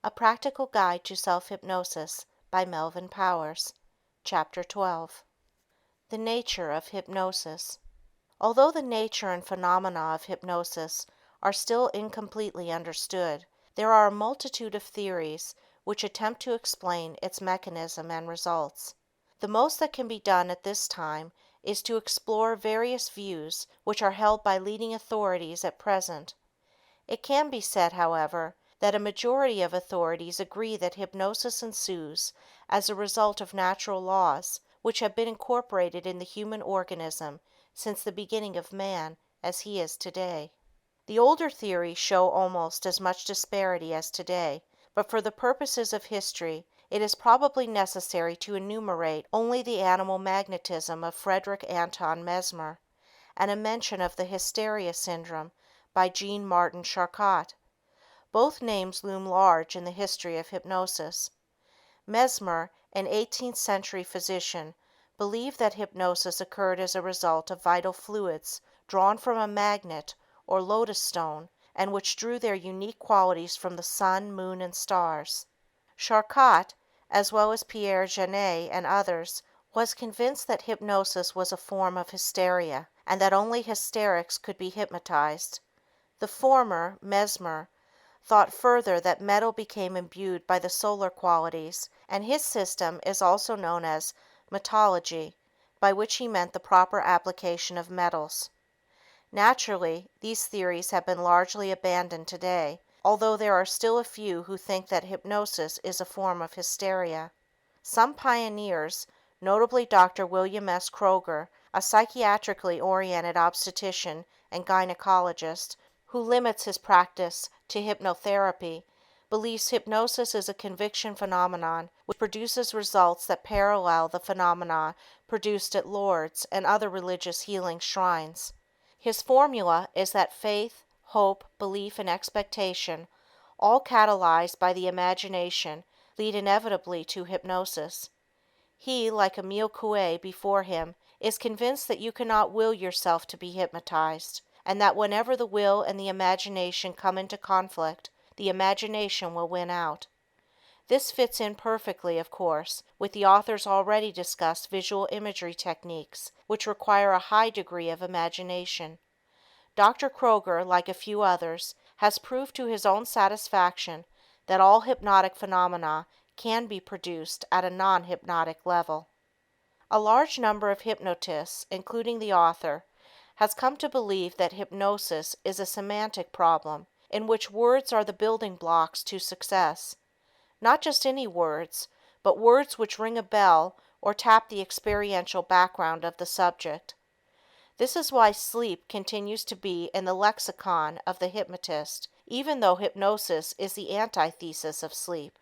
A Practical Guide to Self-Hypnosis by Melvin Powers, Chapter 12. The Nature of Hypnosis. Although the nature and phenomena of hypnosis are still incompletely understood, there are a multitude of theories which attempt to explain its mechanism and results. The most that can be done at this time is to explore various views which are held by leading authorities at present. It can be said, however, that a majority of authorities agree that hypnosis ensues as a result of natural laws which have been incorporated in the human organism since the beginning of man as he is today. The older theories show almost as much disparity as today, but for the purposes of history it is probably necessary to enumerate only the animal magnetism of Frederick Anton Mesmer, and a mention of the hysteria syndrome by Jean Martin Charcot. Both names loom large in the history of hypnosis. Mesmer, an 18th century physician, believed that hypnosis occurred as a result of vital fluids drawn from a magnet or lodestone, and which drew their unique qualities from the sun, moon, and stars. Charcot, as well as Pierre Janet and others, was convinced that hypnosis was a form of hysteria, and that only hysterics could be hypnotized. The former, Mesmer, thought further that metal became imbued by the solar qualities, and his system is also known as metallurgy, by which he meant the proper application of metals. Naturally, these theories have been largely abandoned today, although there are still a few who think that hypnosis is a form of hysteria. Some pioneers, notably Dr. William S. Kroger, a psychiatrically oriented obstetrician and gynecologist who limits his practice to hypnotherapy, believes hypnosis is a conviction phenomenon which produces results that parallel the phenomena produced at Lourdes and other religious healing shrines. His formula is that faith, hope, belief, and expectation, all catalyzed by the imagination, lead inevitably to hypnosis. He, like Emile Coué before him, is convinced that you cannot will yourself to be hypnotized, and that whenever the will and the imagination come into conflict, the imagination will win out. This fits in perfectly, of course, with the author's already discussed visual imagery techniques, which require a high degree of imagination. Dr. Kroger, like a few others, has proved to his own satisfaction that all hypnotic phenomena can be produced at a non-hypnotic level. A large number of hypnotists, including the author, has come to believe that hypnosis is a semantic problem in which words are the building blocks to success. Not just any words, but words which ring a bell or tap the experiential background of the subject. This is why sleep continues to be in the lexicon of the hypnotist, even though hypnosis is the antithesis of sleep.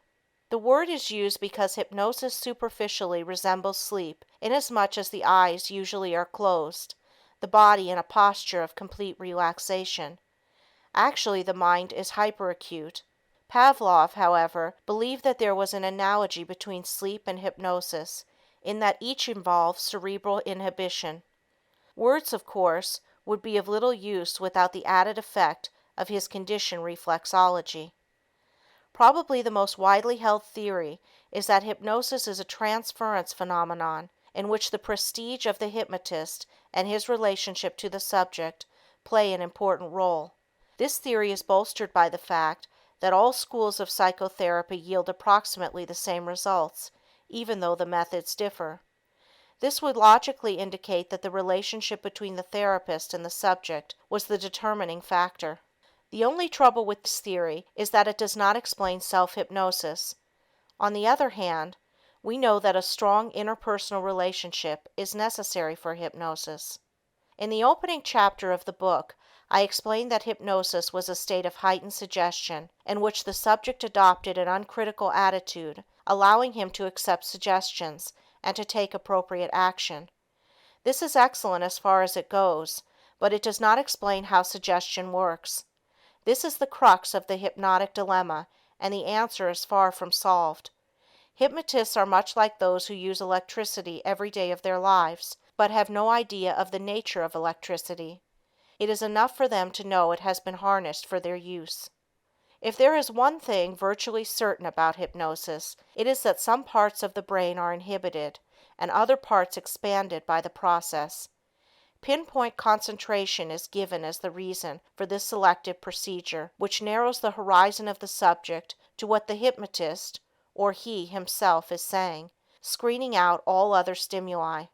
The word is used because hypnosis superficially resembles sleep inasmuch as the eyes usually are closed, the body in a posture of complete relaxation. Actually, the mind is hyperacute. Pavlov, however, believed that there was an analogy between sleep and hypnosis, in that each involves cerebral inhibition. Words, of course, would be of little use without the added effect of his conditioned reflexology. Probably the most widely held theory is that hypnosis is a transference phenomenon in which the prestige of the hypnotist and his relationship to the subject play an important role. This theory is bolstered by the fact that all schools of psychotherapy yield approximately the same results, even though the methods differ. This would logically indicate that the relationship between the therapist and the subject was the determining factor. The only trouble with this theory is that it does not explain self-hypnosis. On the other hand, we know that a strong interpersonal relationship is necessary for hypnosis. In the opening chapter of the book, I explained that hypnosis was a state of heightened suggestion in which the subject adopted an uncritical attitude, allowing him to accept suggestions and to take appropriate action. This is excellent as far as it goes, but it does not explain how suggestion works. This is the crux of the hypnotic dilemma, and the answer is far from solved. Hypnotists are much like those who use electricity every day of their lives, but have no idea of the nature of electricity. It is enough for them to know it has been harnessed for their use. If there is one thing virtually certain about hypnosis, it is that some parts of the brain are inhibited and other parts expanded by the process. Pinpoint concentration is given as the reason for this selective procedure, which narrows the horizon of the subject to what the hypnotist, or he himself, is saying, screening out all other stimuli.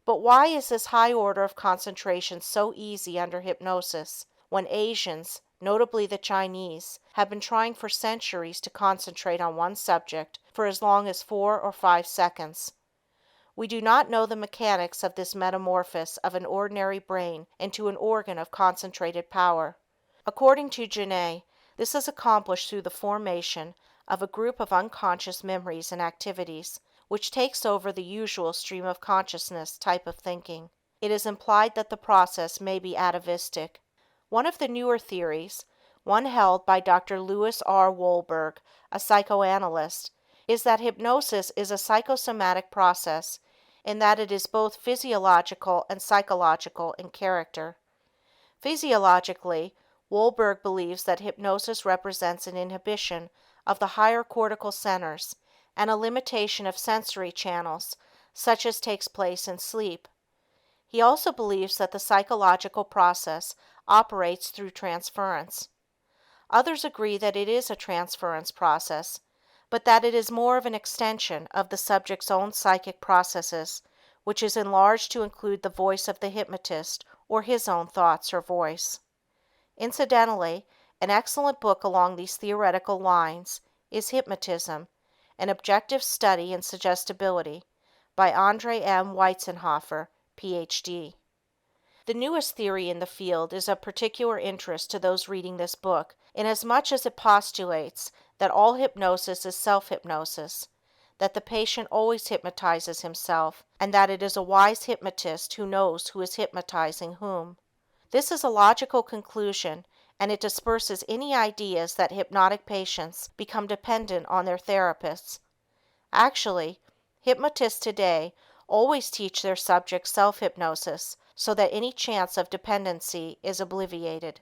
But why is this high order of concentration so easy under hypnosis, when Asians, notably the Chinese, have been trying for centuries to concentrate on one subject for as long as 4 or 5 seconds? We do not know the mechanics of this metamorphosis of an ordinary brain into an organ of concentrated power. According to Janet, this is accomplished through the formation of a group of unconscious memories and activities, which takes over the usual stream of consciousness type of thinking. It is implied that the process may be atavistic. One of the newer theories, one held by Dr. Louis R. Wolberg, a psychoanalyst, is that hypnosis is a psychosomatic process in that it is both physiological and psychological in character. Physiologically, Wolberg believes that hypnosis represents an inhibition of the higher cortical centers and a limitation of sensory channels, such as takes place in sleep. He also believes that the psychological process operates through transference. Others agree that it is a transference process, but that it is more of an extension of the subject's own psychic processes, which is enlarged to include the voice of the hypnotist or his own thoughts or voice. Incidentally, an excellent book along these theoretical lines is Hypnotism, an Objective Study in Suggestibility, by Andre M. Weizenhofer, Ph.D. The newest theory in the field is of particular interest to those reading this book, inasmuch as it postulates that all hypnosis is self-hypnosis, that the patient always hypnotizes himself, and that it is a wise hypnotist who knows who is hypnotizing whom. This is a logical conclusion, and it disperses any ideas that hypnotic patients become dependent on their therapists. Actually, hypnotists today always teach their subjects self-hypnosis so that any chance of dependency is obviated.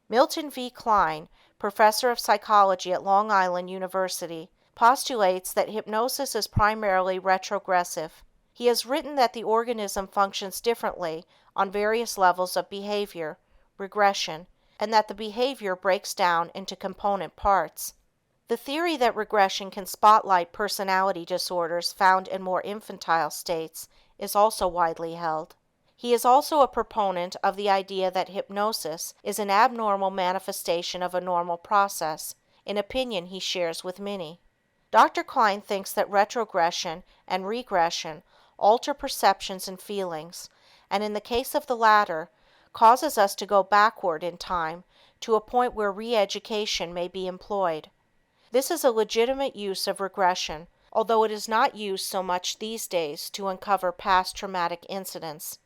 Milton V. Kline, professor of psychology at Long Island University, postulates that hypnosis is primarily retrogressive. He has written that the organism functions differently on various levels of behavior, regression, and that the behavior breaks down into component parts. The theory that regression can spotlight personality disorders found in more infantile states is also widely held. He is also a proponent of the idea that hypnosis is an abnormal manifestation of a normal process, an opinion he shares with many. Dr. Kline thinks that retrogression and regression alter perceptions and feelings, and in the case of the latter, causes us to go backward in time to a point where re-education may be employed. This is a legitimate use of regression, although it is not used so much these days to uncover past traumatic incidents.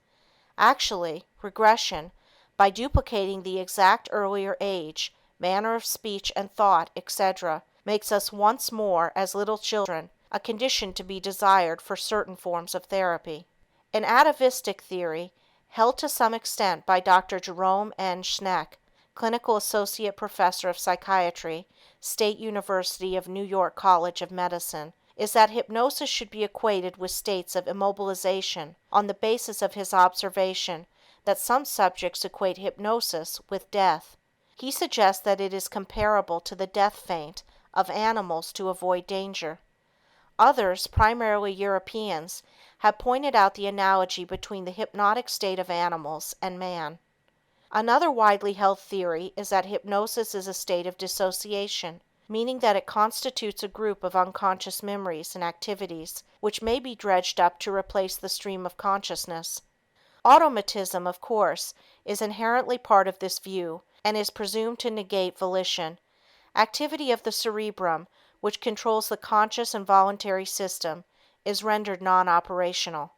Actually, regression, by duplicating the exact earlier age, manner of speech and thought, etc., makes us once more as little children, a condition to be desired for certain forms of therapy. An atavistic theory, held to some extent by Dr. Jerome N. Schneck, clinical associate professor of psychiatry, State University of New York College of Medicine, is that hypnosis should be equated with states of immobilization on the basis of his observation that some subjects equate hypnosis with death. He suggests that it is comparable to the death feint of animals to avoid danger. Others, primarily Europeans, have pointed out the analogy between the hypnotic state of animals and man. Another widely held theory is that hypnosis is a state of dissociation, meaning that it constitutes a group of unconscious memories and activities which may be dredged up to replace the stream of consciousness. Automatism, of course, is inherently part of this view and is presumed to negate volition. Activity of the cerebrum, which controls the conscious and voluntary system, is rendered non-operational.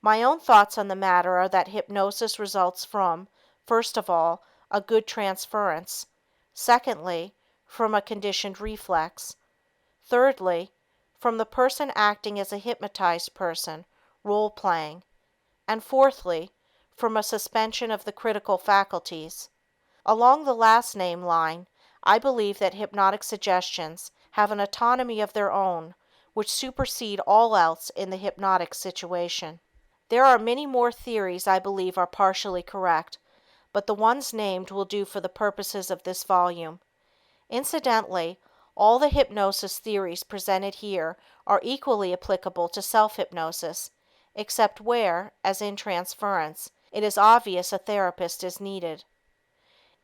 My own thoughts on the matter are that hypnosis results from, first of all, a good transference; secondly, from a conditioned reflex; thirdly, from the person acting as a hypnotized person, role-playing; and fourthly, from a suspension of the critical faculties. Along the last named line, I believe that hypnotic suggestions have an autonomy of their own which supersede all else in the hypnotic situation. There are many more theories I believe are partially correct, but the ones named will do for the purposes of this volume. Incidentally, all the hypnosis theories presented here are equally applicable to self-hypnosis, except where, as in transference, it is obvious a therapist is needed.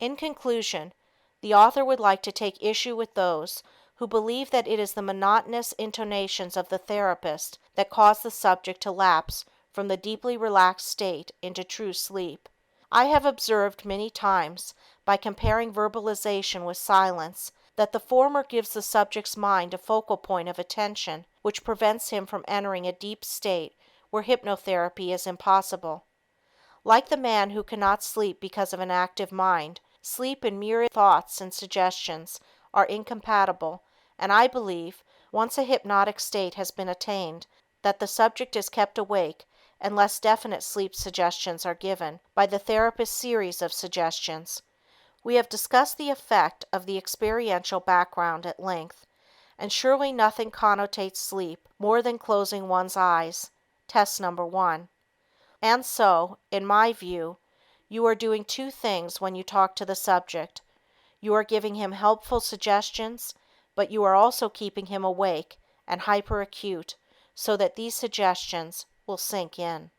In conclusion, the author would like to take issue with those who believe that it is the monotonous intonations of the therapist that cause the subject to lapse from the deeply relaxed state into true sleep. I have observed many times, by comparing verbalization with silence, that the former gives the subject's mind a focal point of attention which prevents him from entering a deep state where hypnotherapy is impossible. Like the man who cannot sleep because of an active mind, sleep and mere thoughts and suggestions are incompatible, and I believe, once a hypnotic state has been attained, that the subject is kept awake unless definite sleep suggestions are given by the therapist's series of suggestions. We have discussed the effect of the experiential background at length, and surely nothing connotates sleep more than closing one's eyes, test number 1. And so, in my view, you are doing two things when you talk to the subject. You are giving him helpful suggestions, but you are also keeping him awake and hyperacute so that these suggestions will sink in.